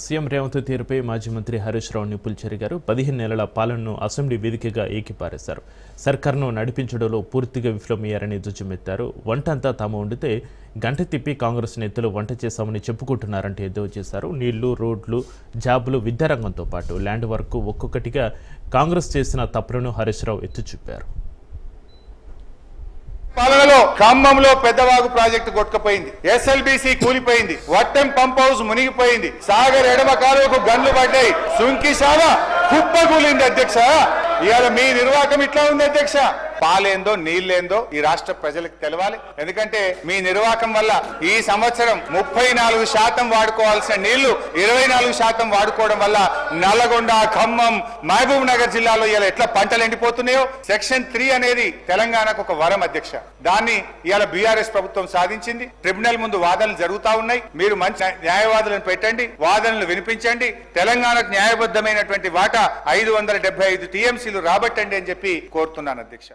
CM Revanth తీరుపై మాజీ మంత్రి హరీష్ రావు నిప్పులు చెరిగారు. 15 నెలల పాలనను అసెంబ్లీ వేదికగా ఏకిపారేశారు. సర్కార్ను నడిపించడంలో పూర్తిగా విఫలమయ్యారని దుజ్జమెత్తారు. వంట అంతా తాము వండితే గంట తిప్పి కాంగ్రెస్ నేతలు వంట చేశామని చెప్పుకుంటున్నారంటే ఎద్దేవా చేశారు. నీళ్లు, రోడ్లు, జాబులు, విద్యారంగంతో పాటు ల్యాండ్ వర్క్ ఒక్కొక్కటిగా కాంగ్రెస్ చేసిన తప్పులను హరీష్ రావు ఎత్తి చూపారు. పాలనలో ఖమ్మంలో పెద్దవాగు ప్రాజెక్టు కొట్టుకుపోయింది, ఎస్ఎల్బిసి కూలిపోయింది, వట్టెం పంప్ హౌస్ మునిగిపోయింది, సాగర్ ఎడమ కాలువకు గన్లు పడ్డాయి, సుంకిశాల కుప్పకూలింది. అధ్యక్ష, ఇవాళ మీ నిర్వాహకం ఇట్లా ఉంది అధ్యక్ష. పాలేందో నీళ్ళేందో ఈ రాష్ట్ర ప్రజలకు తెలవాలి. ఎందుకంటే మీ నిర్వాహకం వల్ల ఈ సంవత్సరం 34% వాడుకోవాల్సిన నీళ్లు 24% వాడుకోవడం వల్ల నల్లగొండ, ఖమ్మం, మహబూబ్ నగర్ జిల్లాలో ఇలా ఎట్లా పంటలు ఎండిపోతున్నాయో. సెక్షన్ 3 అనేది తెలంగాణకు ఒక వరం అధ్యక్ష. దాన్ని ఇవాళ బీఆర్ఎస్ ప్రభుత్వం సాధించింది. ట్రిబ్యునల్ ముందు వాదనలు జరుగుతా ఉన్నాయి. మీరు మంచి న్యాయవాదులను పెట్టండి, వాదనలు వినిపించండి, తెలంగాణకు న్యాయబద్ధమైనటువంటి వాటా 575 టీఎంసీలు రాబట్టండి అని చెప్పి కోరుతున్నాను అధ్యక్ష.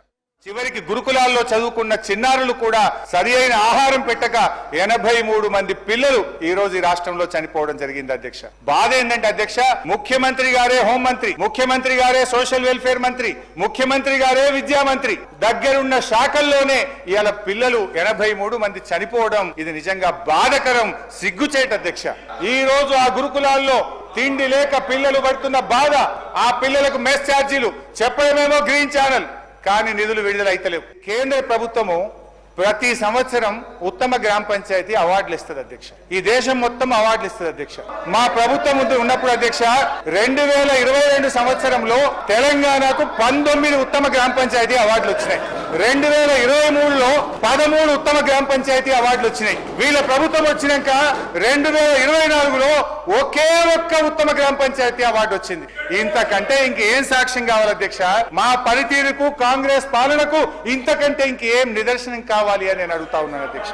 చివరికి గురుకులాల్లో చదువుకున్న చిన్నారులు కూడా సరి అయిన ఆహారం పెట్టక 83 మంది పిల్లలు ఈ రోజు ఈ రాష్ట్రంలో చనిపోవడం జరిగింది అధ్యక్ష. బాధ ఏంటంటే అధ్యక్ష, ముఖ్యమంత్రి గారే హోంమంత్రి, ముఖ్యమంత్రి గారే సోషల్ వెల్ఫేర్ మంత్రి, ముఖ్యమంత్రి గారే విద్యా మంత్రి, దగ్గరున్న శాఖల్లోనే ఇవాళ పిల్లలు 83 మంది చనిపోవడం ఇది నిజంగా బాధకరం, సిగ్గుచేట అధ్యక్ష. ఈ రోజు ఆ గురుకులాల్లో తిండి లేక పిల్లలు పడుతున్న బాధ, ఆ పిల్లలకు మెస్ ఛార్జీలు చెప్పడమేమో గ్రీన్ ఛానల్, కానీ నిధులు విడుదల అయితలేవు. కేంద్ర ప్రభుత్వము ప్రతి సంవత్సరం ఉత్తమ గ్రామ పంచాయతీ అవార్డులు ఇస్తుంది అధ్యక్ష. ఈ దేశం మొత్తం అవార్డులు ఇస్తుంది అధ్యక్ష. మా ప్రభుత్వం ఉన్నప్పుడు అధ్యక్ష 2022 సంవత్సరంలో తెలంగాణకు 19 ఉత్తమ గ్రామ పంచాయతీ అవార్డులు వచ్చినాయి. 2023లో 13 ఉత్తమ గ్రామ పంచాయతీ అవార్డులు వచ్చినాయి. వీళ్ళ ప్రభుత్వం వచ్చినాక 2024లో ఒకే ఒక్క ఉత్తమ గ్రామ పంచాయతీ అవార్డు వచ్చింది. ఇంతకంటే ఇంకేం సాక్ష్యం కావాలి అధ్యక్ష? మా పనితీరుకు, కాంగ్రెస్ పాలనకు ఇంతకంటే ఇంకేం నిదర్శనం కావాలి అని నేను అడుగుతా ఉన్నాను అధ్యక్ష.